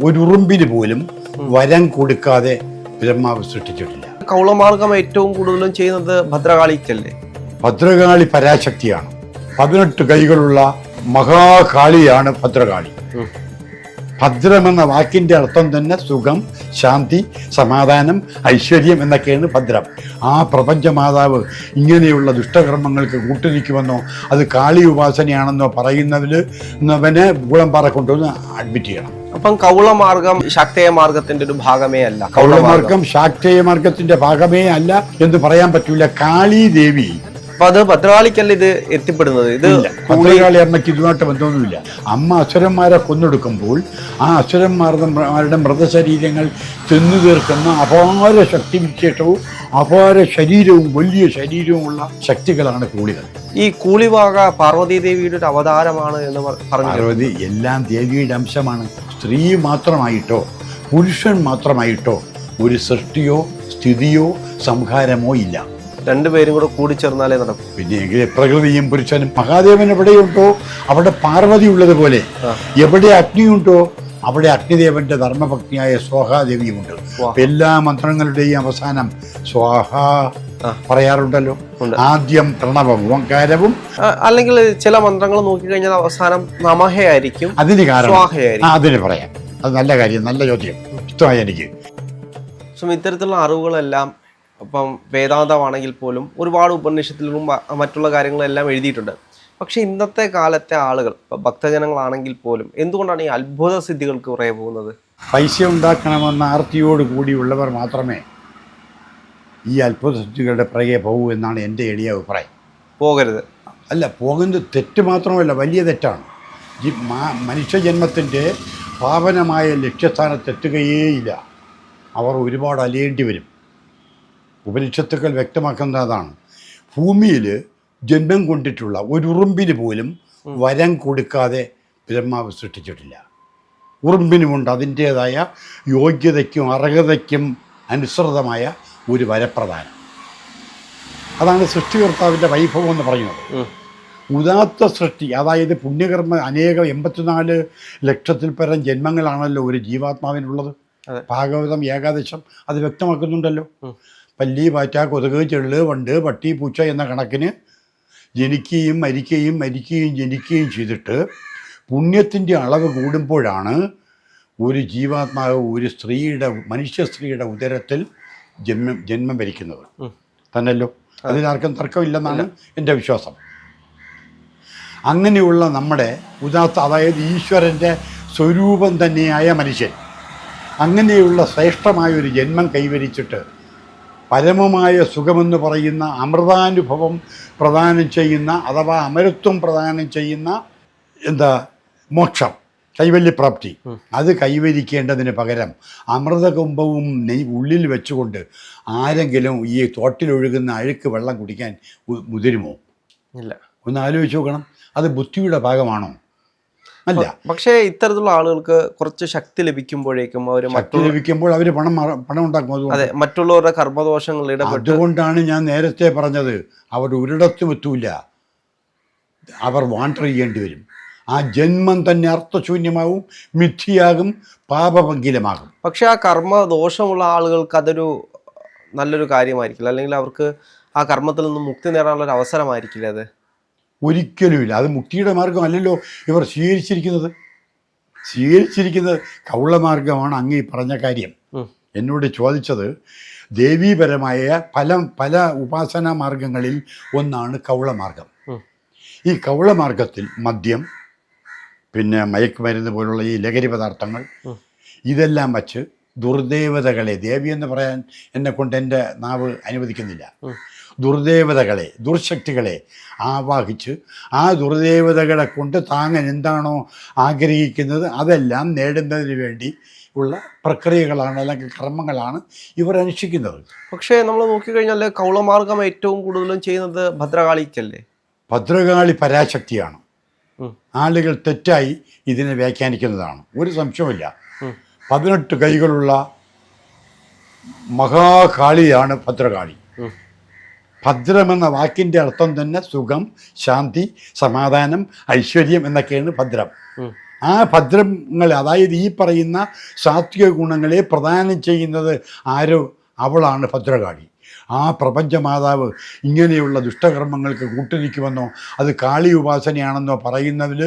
ഒരു ഉറുമ്പിന് പോലും വരം കൊടുക്കാതെ ബ്രഹ്മാവ് സൃഷ്ടിച്ചിട്ടില്ല. കൗളമാർഗം ഏറ്റവും കൂടുതലും ചെയ്യുന്നത് ഭദ്രകാളിക്കല്ലേ? ഭദ്രകാളി പരാശക്തിയാണ്. 18 കൈകളുള്ള മഹാകാളിയാണ് ഭദ്രകാളി. ഭദ്രമെന്ന വാക്കിന്റെ അർത്ഥം തന്നെ സുഖം, ശാന്തി, സമാധാനം, ഐശ്വര്യം എന്നൊക്കെയാണ് ഭദ്രം. ആ പ്രപഞ്ചമാതാവ് ഇങ്ങനെയുള്ള ദുഷ്ടകർമ്മങ്ങൾക്ക് കൂട്ടുനിൽക്കുമെന്നോ അത് കാളി ഉപാസനയാണെന്നോ പറയുന്നവന് ഗുളംപാറ കൊണ്ടുവന്ന് അഡ്മിറ്റ് ചെയ്യണം. അപ്പം കൗളമാർഗം ശാക്തേയ മാർഗത്തിന്റെ ഒരു ഭാഗമേ അല്ല. കൗളമാർഗം ശാക്തേയ മാർഗത്തിന്റെ ഭാഗമേ അല്ല എന്ന് പറയാൻ പറ്റൂല. കാളി ദേവി, അപ്പൊ അത് ഭദ്രകാളിക്കല്ല ഇത് എത്തിപ്പെടുന്നത്. ഇത് ഭദ്രകാളി അമ്മയ്ക്ക് ഇതുമായിട്ട് ബന്ധമൊന്നുമില്ല. അമ്മ അസുരന്മാരെ കൊന്നൊടുക്കുമ്പോൾ ആ അസുരന്മാരുടെ മൃതശരീരങ്ങൾ തിന്നു തീർക്കുന്ന അപാര ശക്തിവിശേഷവും അപാര ശരീരവും വലിയ ശരീരവുമുള്ള ശക്തികളാണ് കൂളികൾ. ഈ കൂളിവാക പാർവതി ദേവിയുടെ ഒരു അവതാരമാണ് എന്ന് പറഞ്ഞു. പാർവതി എല്ലാം ദേവിയുടെ അംശമാണ്. സ്ത്രീ മാത്രമായിട്ടോ പുരുഷൻ മാത്രമായിട്ടോ ഒരു സൃഷ്ടിയോ സ്ഥിതിയോ സംഹാരമോ ഇല്ല. രണ്ടുപേരും കൂടെ കൂടിച്ചേർന്നാലേ നടക്കും. പിന്നെ പ്രകൃതിയും പുരുഷനും. മഹാദേവൻ എവിടെയുണ്ടോ അവിടെ പാർവതി ഉള്ളതുപോലെ, എവിടെ അഗ്നിയുണ്ടോ അവിടെ അഗ്നിദേവന്റെ ധർമ്മഭക്തിയായ സ്വാഹാദേവിയുമുണ്ട്. എല്ലാ മന്ത്രങ്ങളുടെയും അവസാനം സ്വാഹ പറയാറുണ്ടല്ലോ. ആദ്യം പ്രണവം ഓംകാരവും, അല്ലെങ്കിൽ ചില മന്ത്രങ്ങൾ നോക്കിക്കഴിഞ്ഞാൽ അവസാനം നമഹയായിരിക്കും. അതിന് കാരണം സ്വാഹയായിരിക്കും. അതിന് പറയാം. അത് നല്ല കാര്യം, നല്ല ചോദ്യം, ഇഷ്ടമായി എനിക്ക്. ഇത്തരത്തിലുള്ള അറിവുകളെല്ലാം ഇപ്പം വേദാന്തമാണെങ്കിൽ പോലും ഒരുപാട് ഉപനിഷത്തിലും മറ്റുള്ള കാര്യങ്ങളെല്ലാം എഴുതിയിട്ടുണ്ട്. പക്ഷെ ഇന്നത്തെ കാലത്തെ ആളുകൾ, ഭക്തജനങ്ങളാണെങ്കിൽ പോലും എന്തുകൊണ്ടാണ് ഈ അത്ഭുത സിദ്ധികൾക്ക് പുറകെ പോകുന്നത്? പൈസ ഉണ്ടാക്കണമെന്ന ആർത്തിയോട് കൂടിയുള്ളവർ മാത്രമേ ഈ അത്ഭുത സിദ്ധികളുടെ പുറകെ പോകൂ എന്നാണ് എൻ്റെ എളിയ അഭിപ്രായം. പോകരുത് അല്ല, പോകുന്നത് തെറ്റ് മാത്രമല്ല, വലിയ തെറ്റാണ്. ഈ മനുഷ്യജന്മത്തിൻ്റെ പാവനമായ ലക്ഷ്യസ്ഥാനത്തെത്തുകയേയില്ല. അവർ ഒരുപാട് അലയേണ്ടി വരും. ഉപനിഷത്തുക്കൾ വ്യക്തമാക്കുന്നത് അതാണ്. ഭൂമിയിൽ ജന്മം കൊണ്ടിട്ടുള്ള ഒരു ഉറുമ്പിന് പോലും വരം കൊടുക്കാതെ ബ്രഹ്മാവ് സൃഷ്ടിച്ചിട്ടില്ല. ഉറുമ്പിനുമുണ്ട് അതിൻ്റേതായ യോഗ്യതയ്ക്കും അർഹതയ്ക്കും അനുസൃതമായ ഒരു വരപ്രദാനം. അതാണ് സൃഷ്ടികർത്താവിൻ്റെ വൈഭവം എന്ന് പറയുന്നത്. ഉദാത്ത സൃഷ്ടി, അതായത് പുണ്യകർമ്മ 84 ലക്ഷത്തിൽ പരം ജന്മങ്ങളാണല്ലോ ഒരു ജീവാത്മാവിനുള്ളത്. ഭാഗവതം ഏകാദശം അത് വ്യക്തമാക്കുന്നുണ്ടല്ലോ. പല്ലി, പാറ്റ, കൊതുക്, ചെള്ള്, വണ്ട്, പട്ടി, പൂച്ച എന്ന കണക്കിന് ജനിക്കുകയും മരിക്കുകയും ജനിക്കുകയും ചെയ്തിട്ട് പുണ്യത്തിൻ്റെ അളവ് കൂടുമ്പോഴാണ് ഒരു ജീവാത്മാവ് ഒരു മനുഷ്യ സ്ത്രീയുടെ ഉദരത്തിൽ ജന്മം വരിക്കുന്നത് തന്നല്ലോ. അതിനാർക്കും തർക്കമില്ലെന്നാണ് എൻ്റെ വിശ്വാസം. അങ്ങനെയുള്ള നമ്മുടെ ഉദാത്ത, അതായത് ഈശ്വരൻ്റെ സ്വരൂപം തന്നെയായ മനുഷ്യൻ, അങ്ങനെയുള്ള ശ്രേഷ്ഠമായൊരു ജന്മം കൈവരിച്ചിട്ട് പരമമായ സുഖമെന്ന് പറയുന്ന അമൃതാനുഭവം പ്രദാനം ചെയ്യുന്ന, അഥവാ അമരത്വം പ്രദാനം ചെയ്യുന്ന മോക്ഷം, കൈവല്യപ്രാപ്തി, അത് കൈവരിക്കേണ്ടതിന് പകരം അമൃതകുംഭവും ഉള്ളിൽ വെച്ചുകൊണ്ട് ആരെങ്കിലും ഈ തോട്ടിലൊഴുകുന്ന അഴുക്ക് വെള്ളം കുടിക്കാൻ മുതിരുമോ? ഇല്ല. ഒന്ന് ആലോചിച്ച് നോക്കണം. അത് ബുദ്ധിയുടെ ഭാഗമാണോ? അല്ല. പക്ഷേ ഇത്തരത്തിലുള്ള ആളുകൾക്ക് കുറച്ച് ശക്തി ലഭിക്കുമ്പോഴേക്കും അവർ പണം ഉണ്ടാക്കും. അതെ, മറ്റുള്ളവരുടെ കർമ്മദോഷങ്ങൾ ഇടപെട്ട്. അതുകൊണ്ടാണ് ഞാൻ നേരത്തെ പറഞ്ഞത്, അവർ ഒരിടത്തും എത്തൂല. അവർ വാണ്ടർ ചെയ്യേണ്ടി വരും. ആ ജന്മം തന്നെ അർത്ഥശൂന്യമാകും, മിഥ്യയാകും, പാപഭംഗിലമാകും. പക്ഷെ ആ കർമ്മദോഷമുള്ള ആളുകൾക്ക് അതൊരു നല്ലൊരു കാര്യമായിരിക്കില്ല, അല്ലെങ്കിൽ അവർക്ക് ആ കർമ്മത്തിൽ നിന്ന് മുക്തി നേടാനുള്ള ഒരു അവസരമായിരിക്കില്ല അത്. ഒരിക്കലുമില്ല. അത് മുക്തിയുടെ മാർഗമല്ലല്ലോ ഇവർ സ്വീകരിച്ചിരിക്കുന്നത് കൗളമാർഗമാണ്. അങ്ങ് ഈ പറഞ്ഞ കാര്യം എന്നോട് ചോദിച്ചത് ദേവീപരമായ പല ഉപാസനാ മാർഗങ്ങളിൽ ഒന്നാണ് കൗളമാർഗം. ഈ കൗളമാർഗത്തിൽ മദ്യം, പിന്നെ മയക്കുമരുന്ന് പോലുള്ള ഈ ലഹരി പദാർത്ഥങ്ങൾ, ഇതെല്ലാം വച്ച് ദുർദേവതകളെ, ദേവി എന്ന് പറയാൻ എന്നെക്കൊണ്ട് എൻ്റെ നാവ് അനുവദിക്കുന്നില്ല, ദുർദേവതകളെ, ദുർശക്തികളെ ആവാഹിച്ച് ആ ദുർദേവതകളെ കൊണ്ട് താങ്ങൻ എന്താണോ ആഗ്രഹിക്കുന്നത് അതെല്ലാം നേടുന്നതിന് വേണ്ടി ഉള്ള പ്രക്രിയകളാണ്, അല്ലെങ്കിൽ കർമ്മങ്ങളാണ് ഇവർ അനുഷ്ഠിക്കുന്നത്. പക്ഷേ നമ്മൾ നോക്കിക്കഴിഞ്ഞാൽ കൗളമാർഗം ഏറ്റവും കൂടുതലും ചെയ്യുന്നത് ഭദ്രകാളിക്കല്ലേ? ഭദ്രകാളി പരാശക്തിയാണ്. ആളുകൾ തെറ്റായി ഇതിനെ വ്യാഖ്യാനിക്കുന്നതാണ്, ഒരു സംശയമില്ല. 18 കൈകളുള്ള മഹാകാളിയാണ് ഭദ്രകാളി. ഭദ്രമെന്ന വാക്കിൻ്റെ അർത്ഥം തന്നെ സുഖം, ശാന്തി, സമാധാനം, ഐശ്വര്യം എന്നൊക്കെയാണ് ഭദ്രം. ആ ഭദ്രങ്ങൾ, അതായത് ഈ പറയുന്ന സാത്വിക ഗുണങ്ങളെ പ്രദാനം ചെയ്യുന്നത് ആരോ, അവളാണ് ഭദ്രകാളി. ആ പ്രപഞ്ചമാതാവ് ഇങ്ങനെയുള്ള ദുഷ്ടകർമ്മങ്ങൾക്ക് കൂട്ടുനിൽക്കുമെന്നോ അത് കാളി ഉപാസനയാണെന്നോ പറയുന്നതിൽ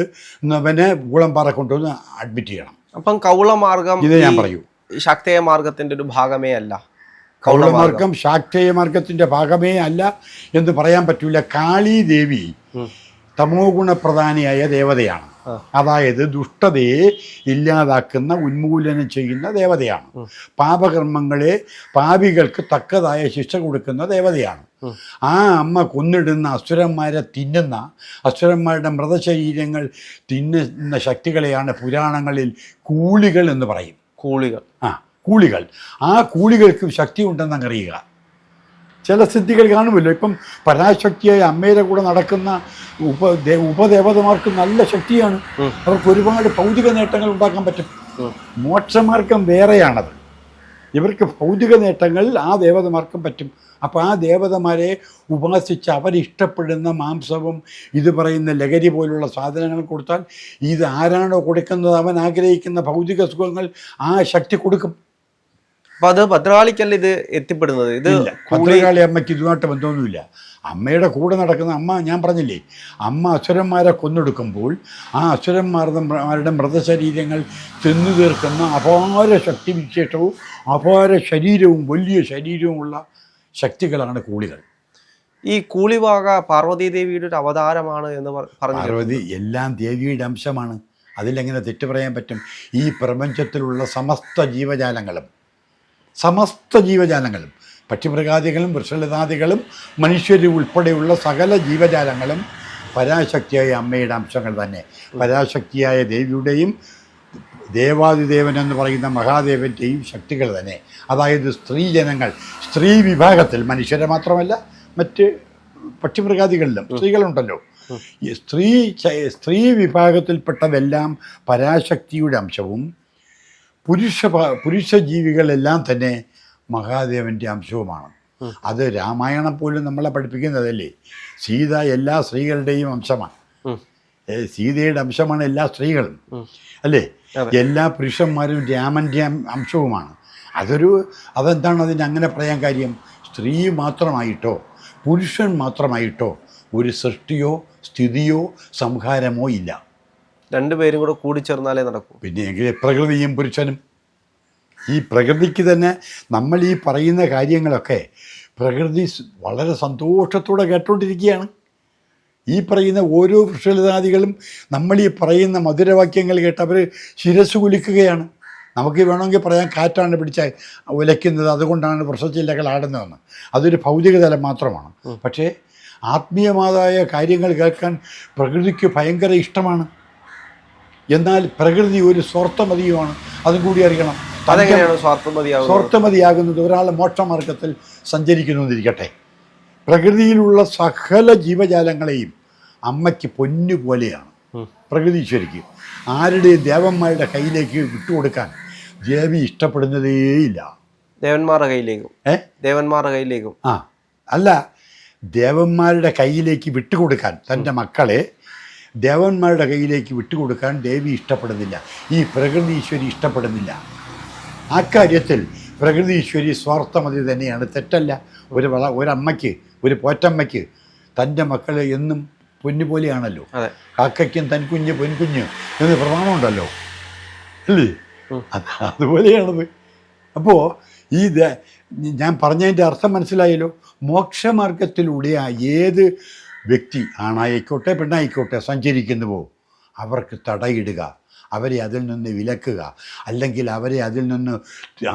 അവനെ ഊളംപാറ കൊണ്ടുവന്ന് അഡ്മിറ്റ് ചെയ്യണം. അപ്പം കൗളമാർഗം ഇത് ഞാൻ പറയൂ, ശാക്തേയ മാർഗത്തിന്റെ ഒരു ഭാഗമേ അല്ല. കൗളമാർഗം ശാക്തേയ മാർഗത്തിന്റെ ഭാഗമേ അല്ല എന്ന് പറയാൻ പറ്റൂല. കാളി ദേവി തമോ ഗുണപ്രധാനിയായ ദേവതയാണ്. അതായത് ദുഷ്ടതയെ ഇല്ലാതാക്കുന്ന, ഉന്മൂലനം ചെയ്യുന്ന ദേവതയാണ്. പാപകർമ്മങ്ങളെ, പാപികൾക്ക് തക്കതായ ശിക്ഷ കൊടുക്കുന്ന ദേവതയാണ്. ആ അമ്മ കൊന്നിടുന്ന അസുരന്മാരെ തിന്നുന്ന, അസുരന്മാരുടെ മൃതശരീരങ്ങൾ തിന്നുന്ന ശക്തികളെയാണ് പുരാണങ്ങളിൽ കൂളികൾ എന്ന് പറയും. കൂളികൾ. കൂളികൾ. ആ കൂളികൾക്കും ശക്തി ഉണ്ടെന്ന് അറിയുക. ചില സിദ്ധികൾ കാണുമല്ലോ. ഇപ്പം പരാശക്തിയായ അമ്മയുടെ കൂടെ നടക്കുന്ന ഉപദേവതമാർക്ക് നല്ല ശക്തിയാണ്. അവർക്ക് ഒരുപാട് ഭൗതിക നേട്ടങ്ങൾ ഉണ്ടാക്കാൻ പറ്റും. മോക്ഷമാർഗം വേറെയാണത്. ഇവർക്ക് ഭൗതിക നേട്ടങ്ങൾ ആ ദേവതമാർക്കും പറ്റും. അപ്പോൾ ആ ദേവതമാരെ ഉപാസിച്ച് അവരിഷ്ടപ്പെടുന്ന മാംസവും ഇത് പറയുന്ന ലഹരി പോലുള്ള സാധനങ്ങൾ കൊടുത്താൽ ഇത് ആരാണോ കൊടുക്കുന്നത് അവൻ ആഗ്രഹിക്കുന്ന ഭൗതിക സുഖങ്ങൾ ആ ശക്തി കൊടുക്കും. അപ്പൊ അത് ഭദ്രകാളിക്കല്ല ഇത് എത്തിപ്പെടുന്നത്. ഇത് ഭദ്രകാളി അമ്മയ്ക്ക് ഇതുമായിട്ട് ബന്ധമൊന്നുമില്ല. അമ്മയുടെ കൂടെ നടക്കുന്ന അമ്മ, ഞാൻ പറഞ്ഞില്ലേ, അമ്മ അസുരന്മാരെ കൊന്നൊടുക്കുമ്പോൾ ആ അസുരന്മാരുടെ മൃതശരീരങ്ങൾ തിന്നു തീർക്കുന്ന അപാര ശക്തിവിശേഷവും അപാര ശരീരവും വലിയ ശരീരവുമുള്ള ശക്തികളാണ് കൂളികൾ. ഈ കൂളിവാക പാർവതീ ദേവിയുടെ ഒരു അവതാരമാണ് എന്ന് പറഞ്ഞു. പാർവതി എല്ലാം ദേവിയുടെ അംശമാണ്. അതിലെങ്ങനെ തെറ്റു പറയാൻ പറ്റും? ഈ പ്രപഞ്ചത്തിലുള്ള സമസ്ത ജീവജാലങ്ങളും പക്ഷിമൃഗാദികളും വൃക്ഷലതാദികളും മനുഷ്യരും ഉൾപ്പെടെയുള്ള സകല ജീവജാലങ്ങളും പരാശക്തിയായ അമ്മയുടെ അംശങ്ങൾ തന്നെ. പരാശക്തിയായ ദേവിയുടെയും ദേവാദിദേവൻ എന്ന് പറയുന്ന മഹാദേവൻ്റെയും ശക്തികൾ തന്നെ. അതായത് സ്ത്രീജനങ്ങൾ, സ്ത്രീ വിഭാഗത്തിൽ, മനുഷ്യരെ മാത്രമല്ല മറ്റ് പക്ഷിമൃഗാദികളിലും സ്ത്രീകളുണ്ടല്ലോ. ഈ സ്ത്രീ വിഭാഗത്തിൽപ്പെട്ടതെല്ലാം പരാശക്തിയുടെ അംശവും പുരുഷ ജീവികളെല്ലാം തന്നെ മഹാദേവൻ്റെ അംശവുമാണ്. അത് രാമായണം പോലും നമ്മളെ പഠിപ്പിക്കുന്നതല്ലേ. സീത എല്ലാ സ്ത്രീകളുടെയും അംശമാണ്. സീതയുടെ അംശമാണ് എല്ലാ സ്ത്രീകളും, അല്ലേ? എല്ലാ പുരുഷന്മാരും രാമൻ്റെ അംശവുമാണ്. അതെന്താണ് അതിന് അങ്ങനെ പറയാൻ കാര്യം? സ്ത്രീ മാത്രമായിട്ടോ പുരുഷൻ മാത്രമായിട്ടോ ഒരു സൃഷ്ടിയോ സ്ഥിതിയോ സംഹാരമോ ഇല്ല. രണ്ടുപേരും കൂടെ കൂടിച്ചേർന്നാലേ നടക്കൂ. പിന്നെ എങ്കിൽ പ്രകൃതിയും പുരുഷനും. ഈ പ്രകൃതിക്ക് തന്നെ നമ്മൾ ഈ പറയുന്ന കാര്യങ്ങളൊക്കെ പ്രകൃതി വളരെ സന്തോഷത്തോടെ കേട്ടുകൊണ്ടിരിക്കുകയാണ്. ഈ പറയുന്ന ഓരോ വൃക്ഷലതാദികളും നമ്മൾ ഈ പറയുന്ന മധുരവാക്യങ്ങൾ കേട്ട് അവർ ശിരസ് കുലിക്കുകയാണ്. നമുക്ക് വേണമെങ്കിൽ പറയാൻ കാറ്റാണ് പിടിച്ച ഉലയ്ക്കുന്നത്, അതുകൊണ്ടാണ് വൃക്ഷച്ചില്ലകൾ ആടുന്നതെന്ന്. അതൊരു ഭൗതിക തലം മാത്രമാണ്. പക്ഷേ ആത്മീയമായ കാര്യങ്ങൾ കേൾക്കാൻ പ്രകൃതിക്ക് ഭയങ്കര ഇഷ്ടമാണ്. എന്നാൽ പ്രകൃതി ഒരു സ്വാർത്ഥമതിയുമാണ്. അതും കൂടി അറിയണം. സ്വാർത്ഥമതിയാകുന്നത് ഒരാൾ മോക്ഷമാർഗത്തിൽ സഞ്ചരിക്കുന്നുവെന്നിരിക്കട്ടെ. പ്രകൃതിയിലുള്ള സകല ജീവജാലങ്ങളെയും അമ്മയ്ക്ക് പൊന്നുപോലെയാണ് പ്രകൃതീശ്വരിക്ക്. ആരുടെയും ദേവന്മാരുടെ കയ്യിലേക്ക് വിട്ടുകൊടുക്കാൻ ദേവി ഇഷ്ടപ്പെടുന്നതേയില്ല. ദേവന്മാരുടെ കയ്യിലേക്ക് വിട്ടുകൊടുക്കാൻ, തൻ്റെ മക്കളെ ദേവന്മാരുടെ കയ്യിലേക്ക് വിട്ടുകൊടുക്കാൻ ദേവി ഇഷ്ടപ്പെടുന്നില്ല. ഈ പ്രകൃതീശ്വരി ഇഷ്ടപ്പെടുന്നില്ല. അക്കാര്യത്തിൽ പ്രകൃതീശ്വരി സ്വാർത്ഥമതി തന്നെയാണ്, തെറ്റല്ല. ഒരമ്മയ്ക്ക്, ഒരു പോറ്റമ്മയ്ക്ക് തൻ്റെ മക്കൾ എന്നും പൊന്നുപോലെയാണല്ലോ. കാക്കയ്ക്കും തൻകുഞ്ഞ് പൊൻകുഞ്ഞ് എന്ന് പ്രമാണമുണ്ടല്ലോ, അല്ലേ? അതുപോലെയാണത്. അപ്പോൾ ഞാൻ പറഞ്ഞതിൻ്റെ അർത്ഥം മനസ്സിലായല്ലോ. മോക്ഷമാർഗത്തിലൂടെ ഏത് വ്യക്തി, ആണായിക്കോട്ടെ പെണ്ണായിക്കോട്ടെ, സഞ്ചരിക്കുന്നുവോ അവർക്ക് തടയിടുക, അവരെ അതിൽ നിന്ന് വിലക്കുക, അല്ലെങ്കിൽ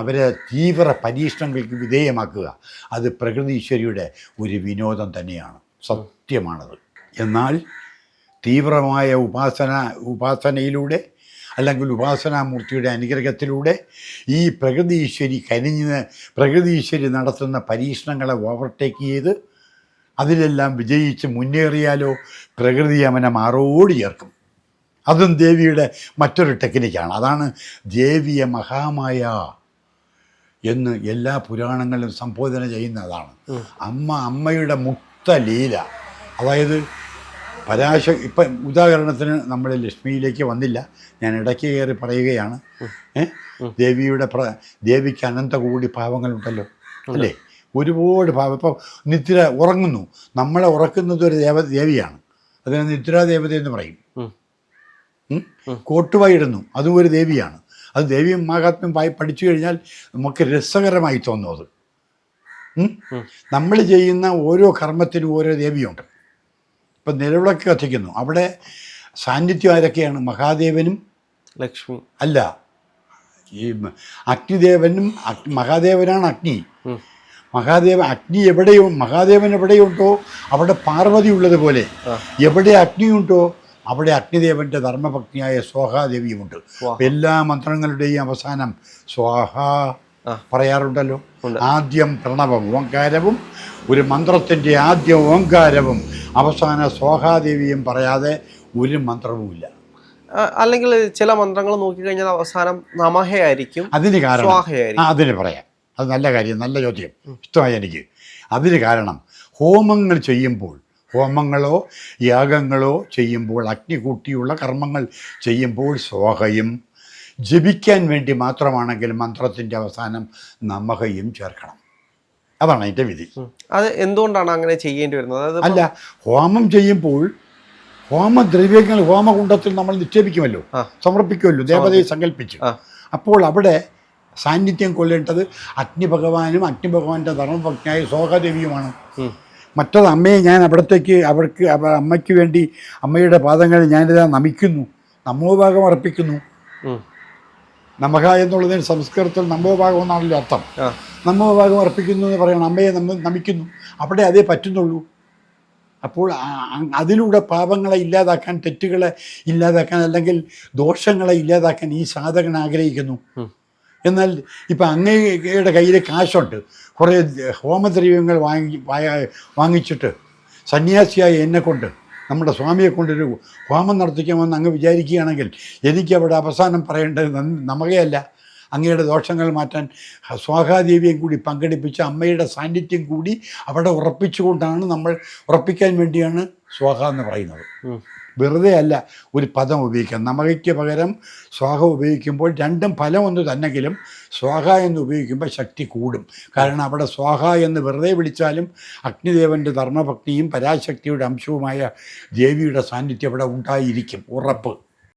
അവരെ തീവ്ര പരീക്ഷണങ്ങൾക്ക് വിധേയമാക്കുക, അത് പ്രകൃതീശ്വരിയുടെ ഒരു വിനോദം തന്നെയാണ്. സത്യമാണത്. എന്നാൽ തീവ്രമായ ഉപാസനയിലൂടെ അല്ലെങ്കിൽ ഉപാസനാമൂർത്തിയുടെ അനുഗ്രഹത്തിലൂടെ ഈ പ്രകൃതീശ്വരി നടത്തുന്ന പരീക്ഷണങ്ങളെ ഓവർടേക്ക് ചെയ്ത് അതിലെല്ലാം വിജയിച്ച് മുന്നേറിയാലോ പ്രകൃതി അവനെ മാറോട് ചേർക്കും. അതും ദേവിയുടെ മറ്റൊരു ടെക്നിക്കാണ്. അതാണ് ദേവിയെ മഹാമായ എന്ന് എല്ലാ പുരാണങ്ങളിലും സംബോധന ചെയ്യുന്നതാണ്. അമ്മയുടെ മുക്ത ലീല, അതായത് ഇപ്പം ഉദാഹരണത്തിന് നമ്മൾ ലക്ഷ്മിയിലേക്ക് വന്നില്ല, ഞാൻ ഇടയ്ക്ക് കയറി പറയുകയാണ്. ദേവിയുടെ ദേവിക്ക് അനന്ത കോടി പാവങ്ങളുണ്ടല്ലോ അല്ലേ, ഒരുപാട് പാവം. ഇപ്പോൾ നിദ്ര ഉറങ്ങുന്നു, നമ്മളെ ഉറക്കുന്നത് ഒരു ദേവിയാണ്, അതിനെ നിദ്രാദേവത എന്ന് പറയും. കോട്ടുവായിടുന്നു, അതും ഒരു ദേവിയാണ്. അത് ദേവിയും മഹാത്മ്യം പഠിച്ചു കഴിഞ്ഞാൽ നമുക്ക് രസകരമായി തോന്നും. അത് നമ്മൾ ചെയ്യുന്ന ഓരോ കർമ്മത്തിനും ഓരോ ദേവിയുണ്ട്. ഇപ്പം നിലവിളക്ക് കത്തിക്കുന്നു, അവിടെ സാന്നിധ്യം ആരൊക്കെയാണ്? മഹാദേവനും ലക്ഷ്മി അല്ല, ഈ അഗ്നിദേവനും. മഹാദേവനാണ് അഗ്നി. അഗ്നി എവിടെയോ, മഹാദേവൻ എവിടെയുണ്ടോ അവിടെ പാർവതി ഉള്ളതുപോലെ എവിടെ അഗ്നിയുണ്ടോ അവിടെ അഗ്നിദേവന്റെ ധർമ്മഭക്തിയായ സ്വാഹാദേവിയുമുണ്ട്. എല്ലാ മന്ത്രങ്ങളുടെയും അവസാനം സ്വാഹ പറയാറുണ്ടല്ലോ. ആദ്യം പ്രണവം ഓങ്കാരവും, ഒരു മന്ത്രത്തിൻ്റെ ആദ്യ ഓങ്കാരവും അവസാന സ്വാഹാദേവിയും പറയാതെ ഒരു മന്ത്രവുമില്ല. അല്ലെങ്കിൽ ചില മന്ത്രങ്ങൾ നോക്കിക്കഴിഞ്ഞാൽ അവസാനം നമഹയായിരിക്കും, അതിന് കാരണം അതിന് പറയാം. അത് നല്ല കാര്യം, നല്ല ചോദ്യം, ഇഷ്ടമായി എനിക്ക്. അതിന് കാരണം ഹോമങ്ങൾ ചെയ്യുമ്പോൾ, ഹോമങ്ങളോ യാഗങ്ങളോ ചെയ്യുമ്പോൾ, അഗ്നി കൂട്ടിയുള്ള കർമ്മങ്ങൾ ചെയ്യുമ്പോൾ സ്വാഹയും, ജപിക്കാൻ വേണ്ടി മാത്രമാണെങ്കിൽ മന്ത്രത്തിൻ്റെ അവസാനം നമഹയും ചേർക്കണം. അതാണ് അതിൻ്റെ വിധി. അത് എന്തുകൊണ്ടാണ് അങ്ങനെ ചെയ്യേണ്ടി വരുന്നത്? അല്ല, ഹോമം ചെയ്യുമ്പോൾ ഹോമദ്രവ്യങ്ങൾ ഹോമകുണ്ടത്തിൽ നമ്മൾ നിക്ഷേപിക്കുമല്ലോ, സമർപ്പിക്കുമല്ലോ ദേവതയെ സങ്കല്പിച്ച്. അപ്പോൾ അവിടെ സാന്നിധ്യം കൊള്ളേണ്ടത് അഗ്നിഭഗവാനും അഗ്നിഭഗവാന്റെ ധർമ്മഭക്തിയായ സ്വാഹാദേവിയുമാണ്. മറ്റത് അമ്മയെ ഞാൻ അവിടത്തേക്ക് അമ്മയ്ക്ക് വേണ്ടി അമ്മയുടെ പാദങ്ങളിൽ ഞാനിതാ നമിക്കുന്നു, നമോഭാഗം അർപ്പിക്കുന്നു. നമഹ എന്നുള്ളതിന് സംസ്കൃതത്തിൽ നമോഭാഗം എന്നാണല്ലോ അർത്ഥം. നമോഭാഗം അർപ്പിക്കുന്നു എന്ന് പറയണം, അമ്മയെ നമ്മൾ നമിക്കുന്നു, അവിടെ അതേ പറ്റുന്നുള്ളൂ. അപ്പോൾ അതിലൂടെ പാപങ്ങളെ ഇല്ലാതാക്കാൻ, തെറ്റുകളെ ഇല്ലാതാക്കാൻ, അല്ലെങ്കിൽ ദോഷങ്ങളെ ഇല്ലാതാക്കാൻ ഈ സാധകൻ ആഗ്രഹിക്കുന്നു. എന്നാൽ ഇപ്പം അങ്ങയുടെ കയ്യിൽ കാശുണ്ട്, കുറേ ഹോമദ്രവ്യങ്ങൾ വാങ്ങിച്ചിട്ട് സന്യാസിയായ എന്നെക്കൊണ്ട്, നമ്മുടെ സ്വാമിയെ കൊണ്ടൊരു ഹോമം നടത്തിക്കാമെന്ന് അങ്ങ് വിചാരിക്കുകയാണെങ്കിൽ എനിക്കവിടെ അവസാനം പറയേണ്ടത് നമകയല്ല, അങ്ങയുടെ ദോഷങ്ങൾ മാറ്റാൻ സ്വാഹാദേവിയും കൂടി പങ്കെടുപ്പിച്ച് അമ്മയുടെ സാന്നിധ്യം കൂടി അവിടെ ഉറപ്പിച്ചുകൊണ്ടാണ്, നമ്മൾ ഉറപ്പിക്കാൻ വേണ്ടിയാണ് സ്വാഹ എന്ന് പറയുന്നത്. വെറുതെ അല്ല ഒരു പദം ഉപയോഗിക്കാം. നമകയ്ക്ക് പകരം സ്വാഹ ഉപയോഗിക്കുമ്പോൾ രണ്ടും ഫലം ഒന്ന് തന്നെങ്കിലും സ്വാഹ എന്ന് ഉപയോഗിക്കുമ്പോൾ ശക്തി കൂടും. കാരണം അവിടെ സ്വാഹ എന്ന് വെറുതെ വിളിച്ചാലും അഗ്നിദേവൻ്റെ ധർമ്മഭക്തിയും പരാശക്തിയുടെ അംശവുമായ ദേവിയുടെ സാന്നിധ്യം അവിടെ ഉണ്ടായിരിക്കും, ഉറപ്പ്.